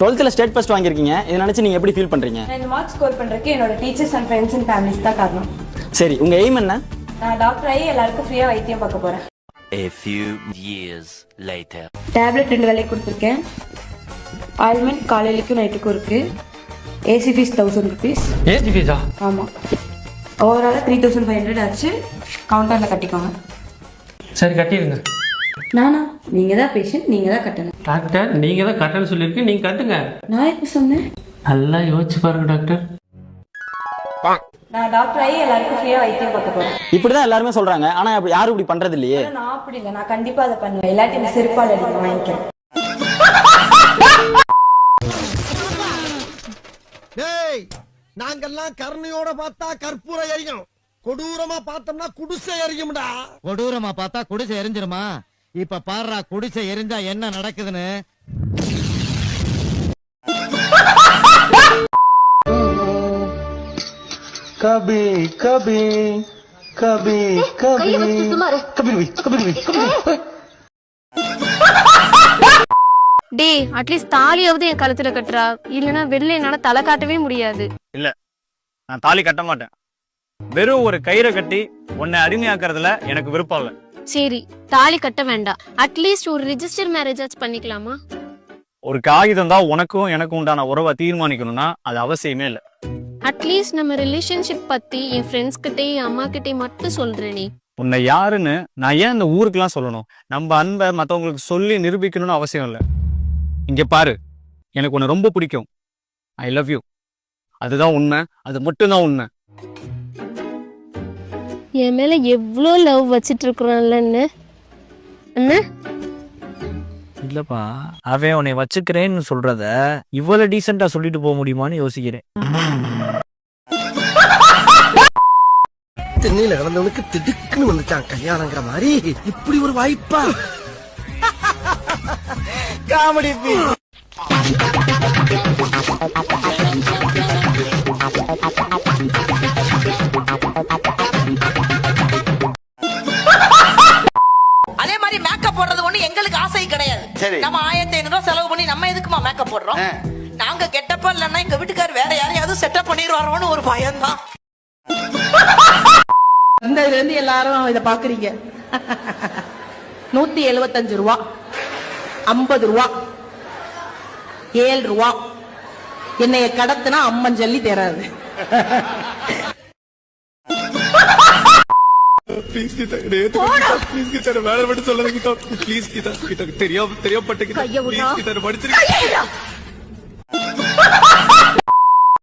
12th state first வாங்கியிருக்கீங்க. இதை நினைச்சு நீங்க எப்படி ஃபீல் பண்றீங்க? நான் இந்த மார்க் ஸ்கோர் பண்றதுக்கு என்னோட teachers and friends and families தான் காரணம். சரி, உங்க எய்ம் என்ன? நான் டாக்டர் ஆகி எல்லாருக்கும் ஃப்ரீயா வைத்தியம் பார்க்க போறேன். A few years later. Tablet 2 வேளை கொடுத்துருக்கேன். ஆயில்மெண்ட் காலையிலக்கும் நைட்டுக்கும் இருக்கு. AC fees 1000 rupees. ஏசி ஃபீஸா? ஆமாம். ஓவராலாக 3500 ஆச்சு. கவுண்டரில் கட்டிக்கோங்க. சரி, கட்டிடுங்க. நானா? நீங்கள் தான் பேஷண்ட், நீங்கள் தான் கட்டணும். டாக்டர், நீங்கள் தான் கட்டணும்னு சொல்லியிருக்கு, நீங்கள் கட்டுங்க. நான் எப்போ சொன்னேன்? நல்லா யோசிச்சு பாருங்க டாக்டர். நான் டாக்டர் ஆகி எல்லாருக்கும் ஃப்ரீயா வைத்தியம் பார்க்க போறேன். இப்படிதான் எல்லாருமே சொல்றாங்க. ஆனா யாரும் இப்படி பண்றது இல்லையே. நான் அப்படி இல்லை, நான் கண்டிப்பா அதை பண்ணுவேன். இல்லாட்டி என்ன செருப்பால் அடிக்க வாங்கிக்கிறேன். நாங்கெல்லாம் கருணையோட பார்த்தா கற்பூர எரியும், கொடூரமா பார்த்தோம்னா குடிசை எரியும்டா. கொடூரமா பார்த்தா குடிசை எரிஞ்சிருமா? இப்ப பாருடா, குடிசை எரிஞ்சா என்ன நடக்குதுன்னு. கபி கபி கபி கபி கபி. டே, அட்லீஸ்ட் தாலியாவது என் கழுத்துல கட்டுறா. இல்லைன்னா வெளில என்னால தலை காட்டவே முடியாது. இல்ல, நான் தாலி கட்ட மாட்டேன். வெறும் ஒரு கயிறை கட்டி உன்னை அடிமையாக்குறதுல எனக்கு விருப்பம் இல்லை. சரி, தாலி கட்ட வேண்டாம். அட்லீஸ்ட் ஒரு ரிஜிஸ்டர் மேரேஜ் ஆச்சு பண்ணிக்கலாமா? ஒரு காகிதம் தான் உனக்கும் எனக்கும் உண்டான உறவை தீர்மானிக்கணும்னா அது அவசியமே இல்லை. அட்லீஸ்ட் நம்ம ரிலேஷன்ஷிப் பத்தி என் ஃப்ரெண்ட்ஸ் கிட்டே என் அம்மா கிட்டே மட்டும் சொல்றேனே. உன்னை யாருன்னு நான் ஏன் இந்த ஊருக்குலாம் சொல்லணும்? நம்ம அன்பை மற்றவங்களுக்கு சொல்லி நிரூபிக்கணும்னு அவசியம் இல்லை. இங்க பாரு, எனக்கு உன்னை ரொம்ப பிடிக்கும். I love you. அதுதான் உண்மை, அது மட்டும்தான் உண்மை. என் மேல எவ்வளோ லவ் வச்சிட்டு இருக்கிறான்லன்னு என்ன? இல்லப்பா, அவன் உன்னை வச்சுக்கிறேன்னு சொல்றத இவ்வளவு டீசெண்டா சொல்லிட்டு போக முடியுமான்னு யோசிக்கிறேன். தென்னையில கிடந்தவனுக்கு திடுக்குன்னு வந்துச்சான் கல்யாணங்கிற மாதிரி. இப்படி ஒரு வாய்ப்பா? காமெடி. அதே மாதிரி மேக்கப் போடுறது ஒண்ணு எங்களுக்கு ஆசை கிடையாது. நம்ம 1500 ரூபாய் செலவு பண்ணி நம்ம எதுக்குமா மேக்கப் போடுறோம்? நாங்க கெட்டப்பா இல்லைன்னா எங்க வீட்டுக்காரர் வேற யாரையாவது செட்டப் பண்ணிடுவாரோன்னு ஒரு பயம் தான். இதுல இருந்து எல்லாரும் இத பாக்குறீங்க. 175 ரூபா, 50 ரூபா, 7 ரூபா. என்னைய கடத்தினா அம்மன் ஜல்லி தராது. ப்ளீஸ் கீதா, ப்ளீஸ் கீதா, வேலை மட்டும் சொல்லாத கீதா. ப்ளீஸ் கீதா, கீதா தெரியாம பட்டுக்கிட்ட. ப்ளீஸ் கீதா, படிச்சிருக்கேன்.